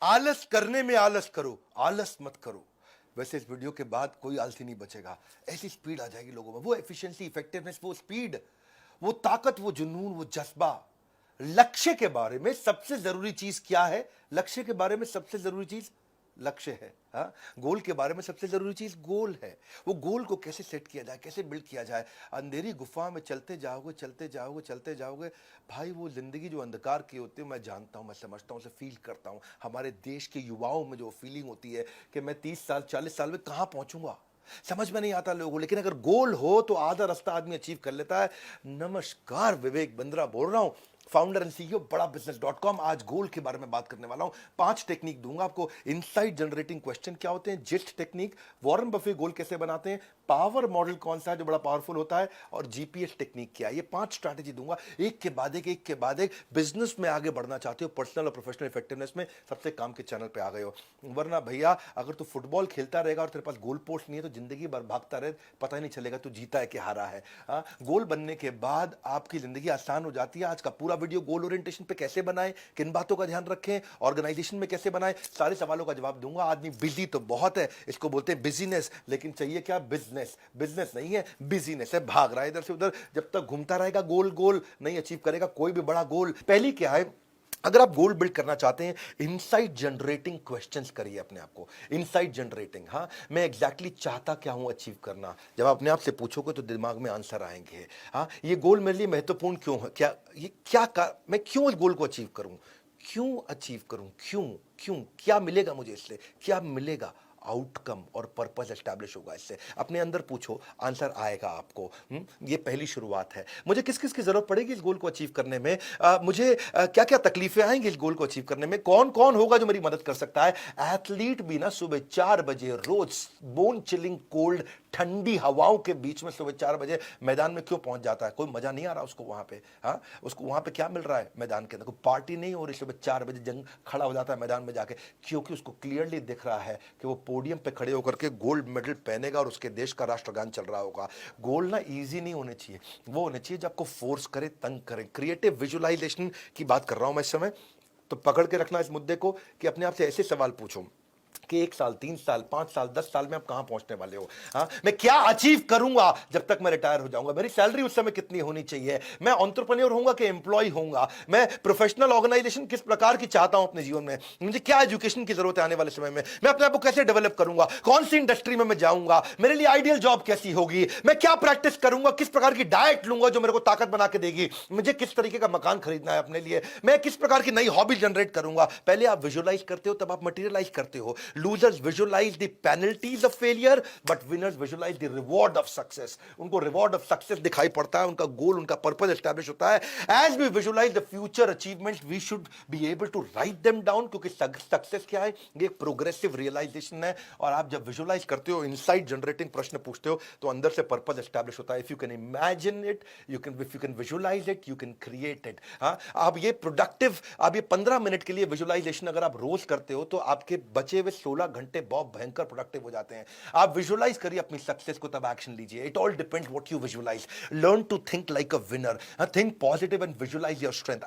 आलस करने में आलस करो, आलस मत करो। वैसे इस वीडियो के बाद कोई आलसी नहीं बचेगा। ऐसी स्पीड आ जाएगी लोगों में, वो एफिशिएंसी, इफेक्टिवनेस, वो स्पीड, वो ताकत, वो जुनून, वो जज्बा। लक्ष्य के बारे में सबसे जरूरी चीज क्या है? लक्ष्य के बारे में सबसे जरूरी चीज लक्ष्य है। हाँ, गोल के बारे में सबसे जरूरी चीज गोल है। वो गोल को कैसे सेट किया जाए, कैसे बिल्ड किया जाए। अंधेरी गुफा में चलते जाओगे, चलते जाओगे, चलते जाओगे भाई। वो जिंदगी जो अंधकार की होती है, मैं जानता हूं, मैं समझता हूं, उसे फील करता हूं। हमारे देश के युवाओं में जो फीलिंग होती है कि मैं 30 साल 40 साल में कहां पहुंचूंगा, समझ में नहीं आता लोगों को। लेकिन अगर गोल हो तो आधा रास्ता आदमी अचीव कर लेता है। नमस्कार, विवेक बिंद्रा बोल रहा हूं, फाउंडर एंड सीईओ बड़ा बिजनेस.com। आज गोल के बारे में बात करने वाला हूं। 5 टेक्निक दूंगा आपको। इनसाइट जनरेटिंग क्वेश्चन क्या होते हैं, जिस्ट टेक्निक, वॉरेन बफे गोल कैसे बनाते हैं, पावर मॉडल कौन सा है जो बड़ा पावरफुल होता है, और जीपीएस टेक्निक क्या है। ये 5 स्ट्रैटेजी दूंगा, एक के बाद एक, एक के बाद एक। बिजनेस में आगे बढ़ना चाहते हो, पर्सनल और प्रोफेशनल इफेक्टिवनेस में, सबसे काम के चैनल पे आ गए हो। वरना भैया अगर तू फुटबॉल खेलता रहेगा और तेरे पास गोल पोस्ट नहीं है तो जिंदगी भर भागता रहे, पता ही नहीं चलेगा तू जीता है कि हारा है। गोल बनने के बाद आपकी जिंदगी आसान हो जाती है। आज का पूरा वीडियो गोल ओरिएंटेशन पे कैसे बनाएं, किन बातों का ध्यान रखें, ऑर्गेनाइजेशन में कैसे बनाएं, सारे सवालों का जवाब दूंगा। आदमी बिजी तो बहुत है, इसको बोलते हैं बिजीनेस, लेकिन चाहिए क्या? बिजनेस। बिजनेस नहीं है, बिजीनेस है। भाग रहा है इधर से उधर, जब तक घूमता रहेगा गोल गोल नहीं अचीव करेगा कोई भी बड़ा गोल। पहली क्या है, अगर आप गोल बिल्ड करना चाहते हैं, इनसाइट जनरेटिंग क्वेश्चंस करिए अपने आप को। इनसाइट जनरेटिंग, हाँ मैं एग्जैक्टली चाहता क्या हूं अचीव करना, जब आप अपने आप से पूछोगे तो दिमाग में आंसर आएंगे। हाँ, ये गोल मेरे लिए महत्वपूर्ण क्यों है, क्या ये मैं क्यों इस गोल को अचीव करूं, क्यों अचीव करूं, क्यों क्यों क्या मिलेगा मुझे इससे, क्या मिलेगा, आउटकम और पर्पस एस्टैब्लिश होगा इससे। अपने अंदर पूछो, आंसर आएगा आपको। ये पहली शुरुआत है। मुझे किस किस की जरूरत पड़ेगी इस गोल को अचीव करने में, मुझे क्या क्या तकलीफें आएंगी इस गोल को अचीव करने में, कौन कौन होगा जो मेरी मदद कर सकता है। एथलीट भी ना सुबह 4 बजे रोज बोन चिलिंग कोल्ड ठंडी हवाओं के बीच में सुबह 4 बजे मैदान में क्यों पहुंच जाता है? कोई मजा नहीं आ रहा उसको वहां पे। हाँ, उसको वहां पे क्या मिल रहा है मैदान के अंदर? कोई पार्टी नहीं हो रही, सुबह 4 बजे जंग खड़ा हो जाता है मैदान में जाके, क्योंकि उसको क्लियरली दिख रहा है कि वो पोडियम पे खड़े होकर के गोल्ड मेडल पहनेगा और उसके देश का राष्ट्रगान चल रहा होगा। गोल ना इजी नहीं होने चाहिए, वो होने चाहिए जो आपको फोर्स करे, तंग करे। क्रिएटिव विजुअलाइजेशन की बात कर रहा हूं मैं इस समय। तो पकड़ के रखना इस मुद्दे को कि अपने आप से ऐसे सवाल पूछो कि 1 साल, 3 साल, 5 साल, 10 साल में आप कहां पहुंचने वाले हो। हाँ, मैं क्या अचीव करूंगा जब तक मैं रिटायर हो जाऊंगा, मेरी सैलरी उस समय कितनी होनी चाहिए, मैं एंटरप्रेन्योर होऊंगा कि एम्प्लॉय होऊंगा, मैं प्रोफेशनल ऑर्गेनाइजेशन किस प्रकार की चाहता हूं अपने जीवन में, मुझे क्या एजुकेशन की जरूरत है आने वाले समय में, मैं अपने आप को कैसे डेवलप करूंगा, कौन सी इंडस्ट्री में मैं जाऊंगा, मेरे लिए आइडियल जॉब कैसी होगी, मैं क्या प्रैक्टिस करूंगा, किस प्रकार की डाइट लूंगा जो मेरे को ताकत बना के देगी, मुझे किस तरीके का मकान खरीदना है अपने लिए, मैं किस प्रकार की नई हॉबी जनरेट करूंगा। पहले आप विजुअलाइज करते हो, तब आप मटेरियलाइज करते हो। Losers visualize the penalties of failure but winners visualize the reward of success। उनको reward of success दिखाई पड़ता है, उनका गोल, उनका पर्पस एस्टैब्लिश होता है। as we visualize the future achievements we should be able to write them down, क्योंकि success क्या है, ये प्रोग्रेसिव रियलाइजेशन है। और आप जब विजुअलाइज करते हो, इनसाइट जनरेटिंग प्रश्न पूछते हो, तो अंदर से पर्पस एस्टैब्लिश होता है। If you can imagine it, if you can visualise it, you can create it. हाँ, आप ये प्रोडक्टिव, आप ये 15 मिनट के लिए विजुअलाइजेशन अगर आप रोज करते हो तो आपके बचे हुए 16 घंटे बहुत भयंकर प्रोडक्टिव हो जाते हैं। आप विजुअलाइज करिए अपनी सक्सेस को, तब एक्शन लीजिए। It all depends what you visualise. Learn to think like a winner, think positive and visualise your strength.